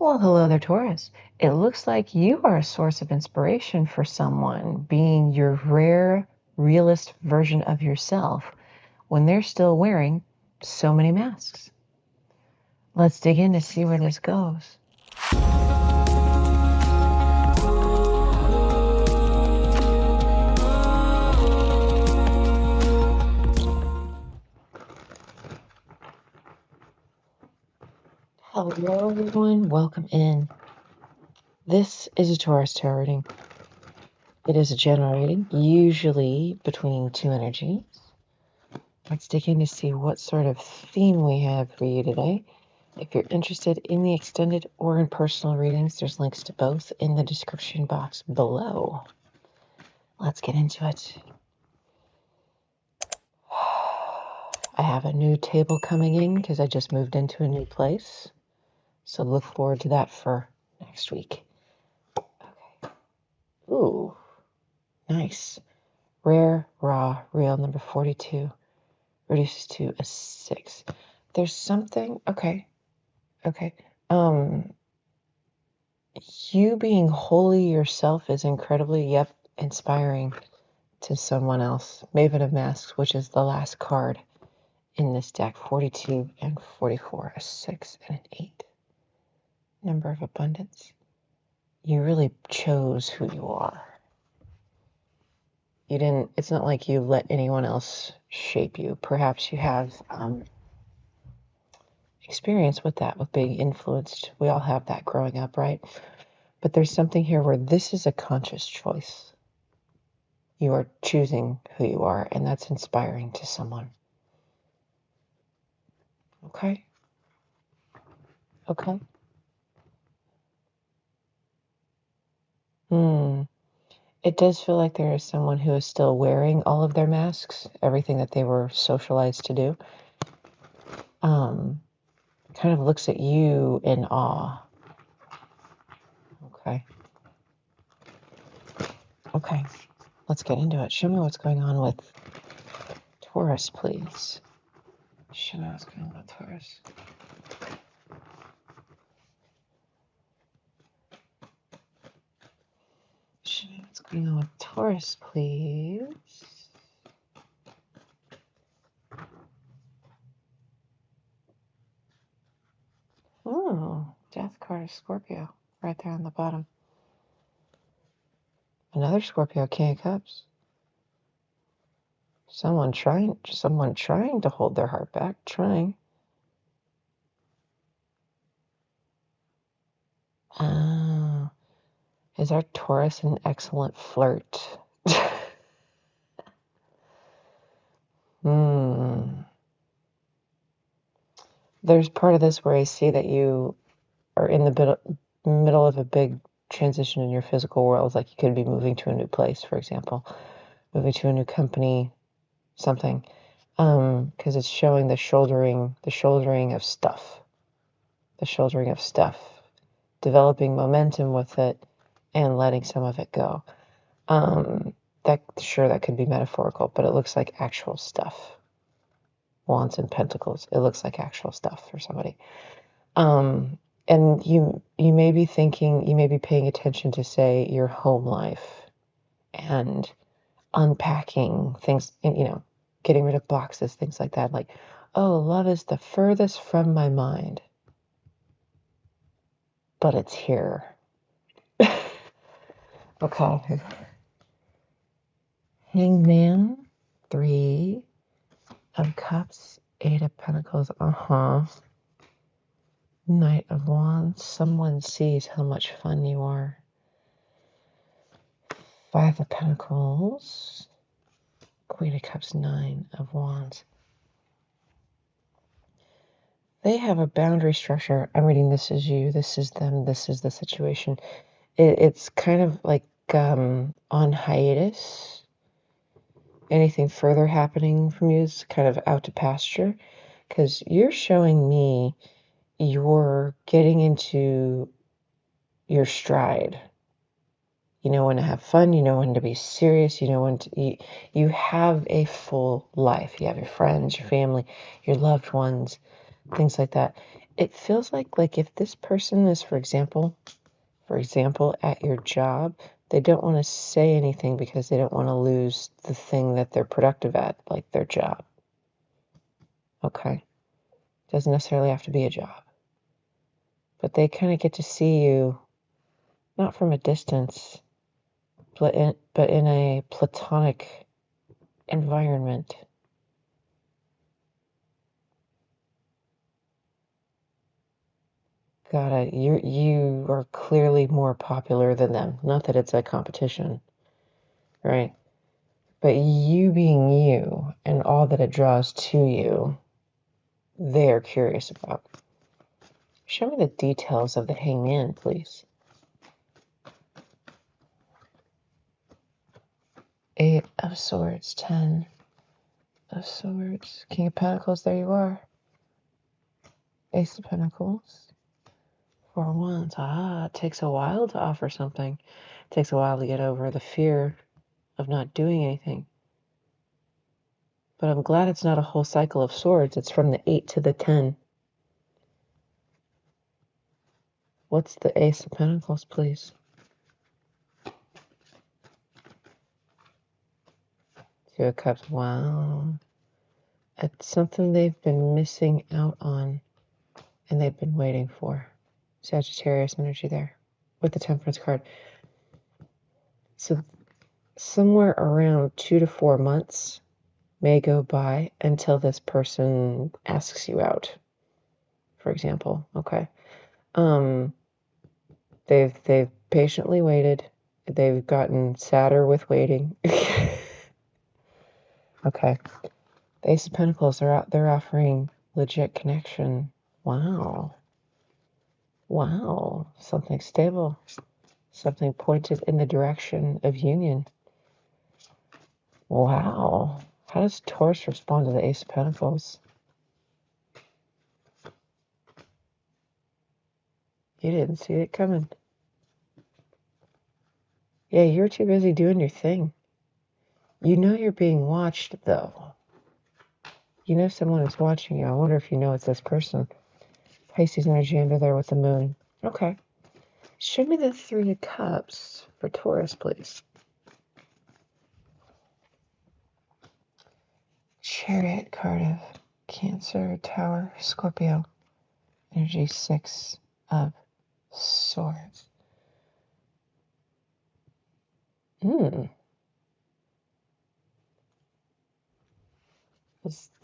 Well, hello there, Taurus. It looks like you are a source of inspiration for someone, being your rare, realist version of yourself when they're still wearing so many masks. Let's dig in to see where this goes. Hello, everyone. Welcome in. This is a Taurus tarot reading. It is a general reading, usually between two energies. Let's dig in to see what sort of theme we have for you today. If you're interested in the extended or in personal readings, there's links to both in the description box below. Let's get into it. I have a new table coming in because I just moved into a new place. So look forward to that for next week. Okay. Ooh, nice. Rare, raw, real number 42 reduces to a 6. There's something, okay. You being wholly yourself is incredibly, inspiring to someone else. Maven of Masks, which is the last card in this deck. 42 and 44, a 6 and an 8. Number of abundance. You really chose who you are. You didn't, it's not like you let anyone else shape you. Perhaps you have experience with that, with being influenced. We all have that growing up, right? But there's something here where this is a conscious choice. You are choosing who you are, and that's inspiring to someone. Okay? Okay? It does feel like there is someone who is still wearing all of their masks, everything that they were socialized to do. Kind of looks at you in awe. Okay. Let's get into it. Show me what's going on with Taurus, please. Show me what's going on with Taurus. Show me what's going on with Taurus, please. Oh, Death card of Scorpio, right there on the bottom. Another Scorpio, King of Cups. Someone trying to hold their heart back, trying. Oh, is our Taurus an excellent flirt? There's part of this where I see that you are in the middle of a big transition in your physical world, like you could be moving to a new place, for example, moving to a new company, something, because it's showing the shouldering of stuff, developing momentum with it and letting some of it go. That could be metaphorical, but it looks like actual stuff. Wands and Pentacles. It looks like actual stuff for somebody. And you may be thinking, you may be paying attention to, say, your home life and unpacking things, getting rid of boxes, things like that. Like, oh, love is the furthest from my mind, but it's here. Okay. Hangman, 3 of Cups, 8 of Pentacles. Knight of Wands. Someone sees how much fun you are. 5 of Pentacles. Queen of Cups, 9 of Wands. They have a boundary structure. I'm reading this is you, this is them, this is the situation. It's kind of like on hiatus. Anything further happening from you is kind of out to pasture, because you're showing me you're getting into your stride. You know when to have fun, you know when to be serious, you know when to you have a full life. You have your friends, your family, your loved ones. things like that. It feels like if this person is, for example, at your job, they don't want to say anything because they don't want to lose the thing that they're productive at, like their job. Okay? Doesn't necessarily have to be a job. But they kind of get to see you, not from a distance, but in a platonic environment. Got it. You are clearly more popular than them. Not that it's a competition, right? But you being you and all that it draws to you, they're curious about. Show me the details of the hangman, please. 8 of Swords, 10 of Swords, King of Pentacles, there you are. Ace of Pentacles, 4 of Wands. Ah, it takes a while to offer something. It takes a while to get over the fear of not doing anything. But I'm glad it's not a whole cycle of swords. It's from the 8 to the 10. What's the Ace of Pentacles, please? 2 of Cups. Wow. It's something they've been missing out on and they've been waiting for. Sagittarius energy there with the Temperance card. So somewhere around 2 to 4 months may go by until this person asks you out, for example. Okay. They've patiently waited. They've gotten sadder with waiting. Okay. The Ace of Pentacles are out. They're offering legit connection. Wow. Wow. Something stable. Something pointed in the direction of union. Wow. How does Taurus respond to the Ace of Pentacles? You didn't see it coming. Yeah, you're too busy doing your thing. You know you're being watched, though. You know someone is watching you. I wonder if you know it's this person. Pisces energy under there with the moon. Okay. Show me the 3 of Cups for Taurus, please. Chariot card of Cancer, Tower, Scorpio. Energy 6 of Swords.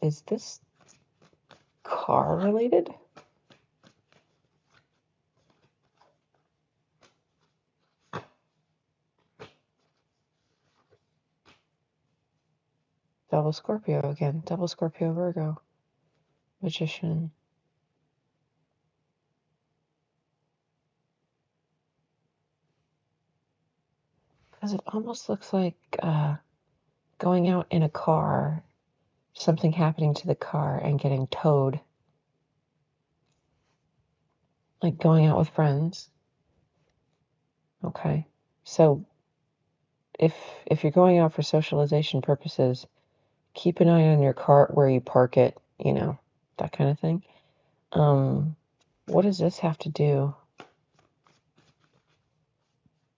Is this car related? Double Scorpio again. Double Scorpio Virgo. Magician. Because it almost looks like going out in a car, something happening to the car and getting towed. Like going out with friends. Okay. So if you're going out for socialization purposes, keep an eye on your car where you park it, you know, that kind of thing. What does this have to do?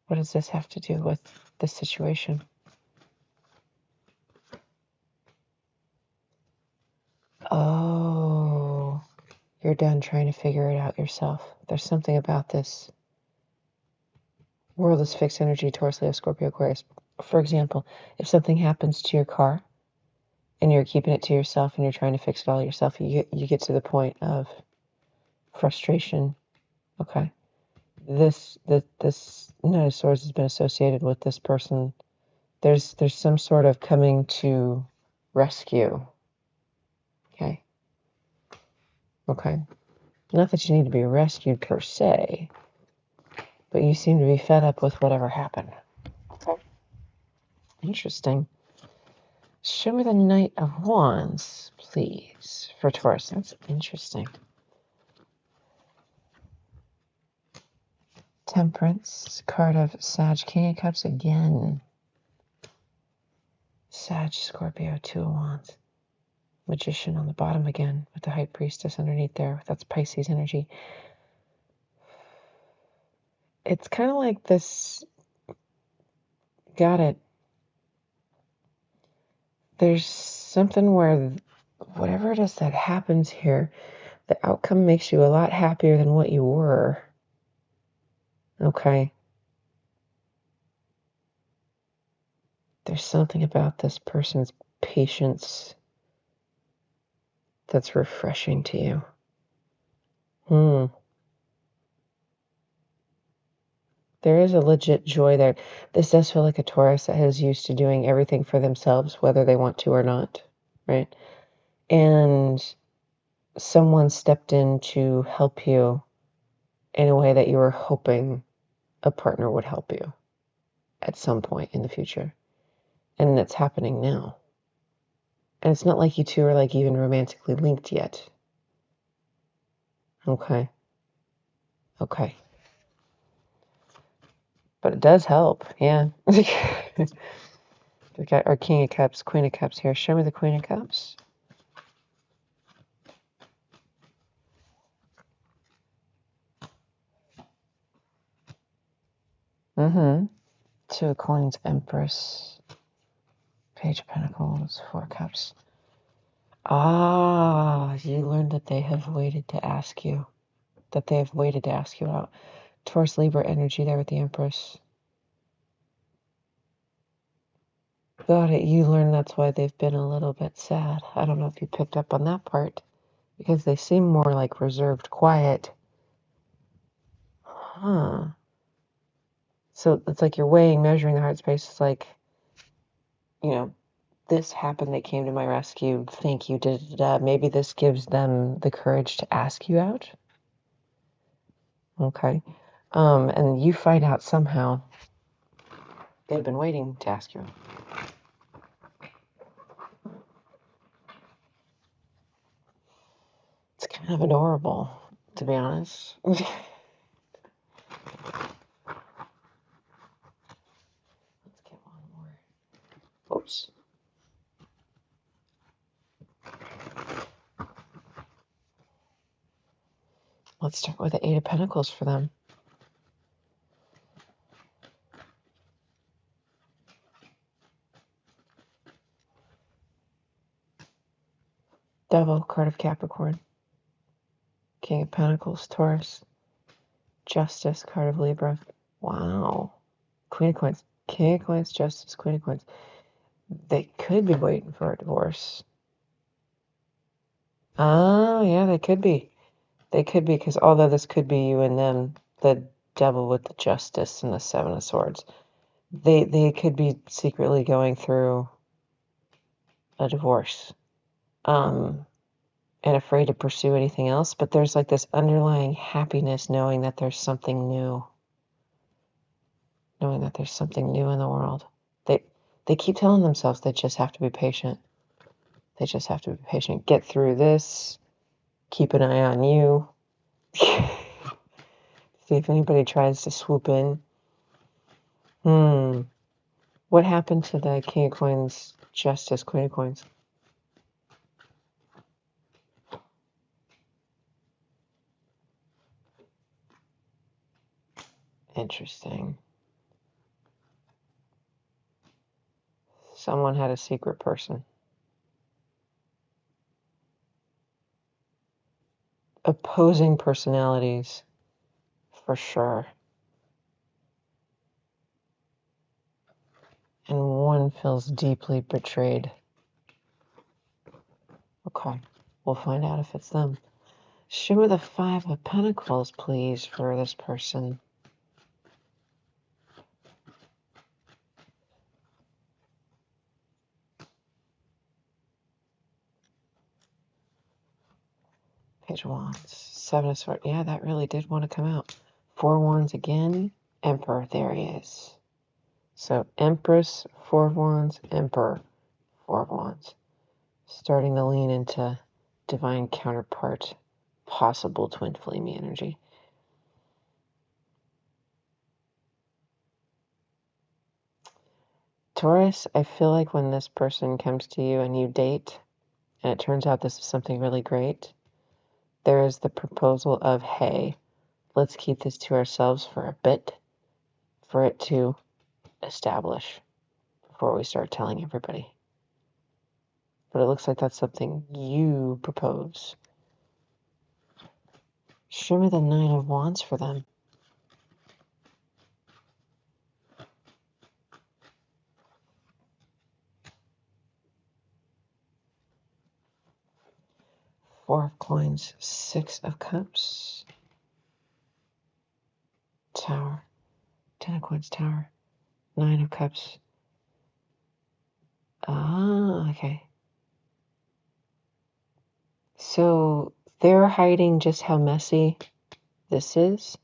What does this have to do with this situation? Oh, you're done trying to figure it out yourself. There's something about this. World is fixed energy, Taurus, Leo, Scorpio, Aquarius. For example, if something happens to your car and you're keeping it to yourself and you're trying to fix it all yourself, you get to the point of frustration. Okay. This Knight of Swords has been associated with this person. There's some sort of coming to rescue. Okay. Okay. Not that you need to be rescued per se, but you seem to be fed up with whatever happened. Okay. Interesting. Show me the Knight of Wands, please, for Taurus. That's interesting. Temperance, card of Sag, King of Cups again. Sag, Scorpio, 2 of Wands. Magician on the bottom again with the High Priestess underneath there. That's Pisces energy. It's kind of like this. Got it. There's something where whatever it is that happens here, the outcome makes you a lot happier than what you were. Okay. There's something about this person's patience that's refreshing to you. There is a legit joy there. This does feel like a Taurus that is used to doing everything for themselves, whether they want to or not, right? And someone stepped in to help you in a way that you were hoping a partner would help you at some point in the future. And it's happening now. And it's not like you two are like even romantically linked yet. Okay. Okay. But it does help, yeah. We got our King of Cups, Queen of Cups here. Show me the Queen of Cups. Two of Coins, Empress. Page of Pentacles, Four Cups. Ah, you learned that they have waited to ask you. That they have waited to ask you out. Taurus, Libra energy there with the Empress. Got it. You learned that's why they've been a little bit sad. I don't know if you picked up on that part. Because they seem more like reserved, quiet. Huh. So it's like you're weighing, measuring the heart space. It's like, you know, this happened. They came to my rescue. Thank you. Maybe this gives them the courage to ask you out. Okay. And you find out somehow they've been waiting to ask you out. It's kind of adorable, to be honest. Let's get one more. Oops. Let's start with the Eight of Pentacles for them. Devil, card of Capricorn. King of Pentacles, Taurus. Justice, card of Libra. Wow. Queen of Coins. King of Coins, Justice, Queen of Coins. They could be waiting for a divorce. Oh, yeah, they could be. They could be, because although this could be you and them, the Devil with the Justice and the Seven of Swords, they could be secretly going through a divorce, and afraid to pursue anything else. But there's like this underlying happiness knowing that there's something new, knowing that there's something new in the world. They keep telling themselves they just have to be patient. They just have to be patient. Get through this. Keep an eye on you. See if anybody tries to swoop in. What happened to the King of Coins, Justice, Queen of Coins? Interesting. Someone had a secret person. Opposing personalities, for sure. And one feels deeply betrayed. Okay, we'll find out if it's them. Show me the Five of Pentacles, please, for this person. Page of Wands. Seven of Swords. Yeah, that really did want to come out. Four of Wands again. Emperor. There he is. So Empress, Four of Wands, Emperor, Four of Wands. Starting to lean into divine counterpart, possible twin flamey energy. Taurus, I feel like when this person comes to you and you date and it turns out this is something really great, there is the proposal of, hey, let's keep this to ourselves for a bit, for it to establish before we start telling everybody. But it looks like that's something you propose. Show me the Nine of Wands for them. Four of Coins, Six of Cups, Tower, Ten of Coins, Tower, Nine of Cups. Ah, okay. So they're hiding just how messy this is.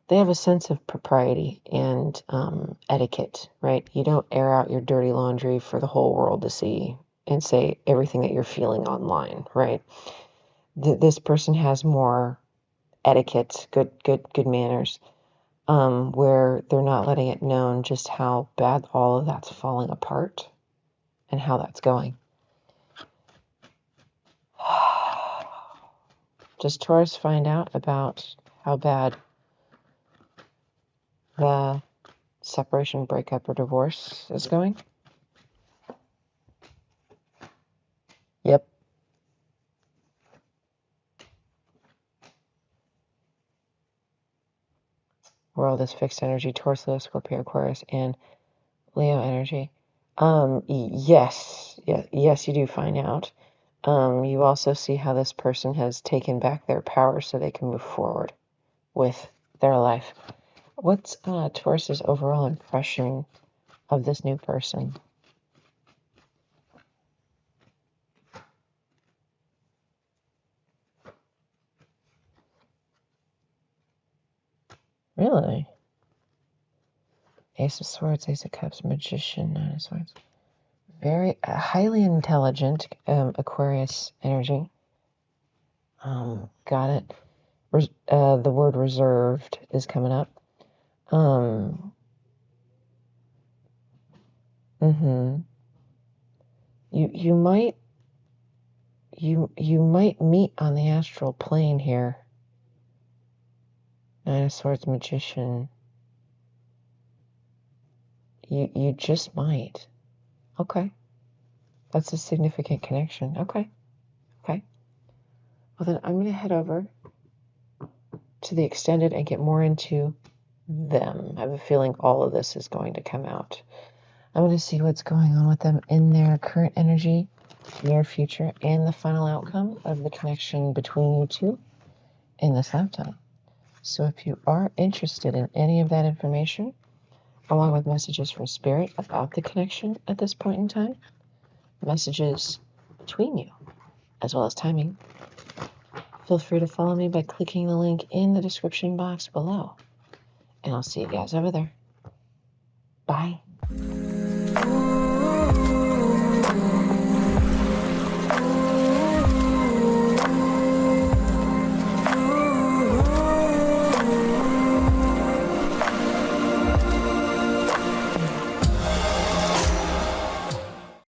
They have a sense of propriety and etiquette, right? You don't air out your dirty laundry for the whole world to see and say everything that you're feeling online, right? This person has more etiquette, good manners, where they're not letting it known just how bad all of that's falling apart and how that's going. Does Taurus find out about how bad the separation, breakup, or divorce is going? Yep. World is fixed energy, Taurus, Leo, Scorpio, Aquarius, and Leo energy. Yes, you do find out. You also see how this person has taken back their power so they can move forward with their life. What's Taurus's overall impression of this new person? Really? Ace of Swords, Ace of Cups, Magician, Nine of Swords. Very highly intelligent Aquarius energy. Got it. The word reserved is coming up. You might meet on the astral plane here. Nine of Swords, Magician. You just might. Okay. That's a significant connection. Okay. Well, then I'm going to head over to the extended and get more into them. I have a feeling all of this is going to come out. I'm going to see what's going on with them in their current energy, near future, and the final outcome of the connection between you two in this lifetime. So if you are interested in any of that information, along with messages from Spirit about the connection at this point in time, messages between you, as well as timing, feel free to follow me by clicking the link in the description box below. And I'll see you guys over there. Bye.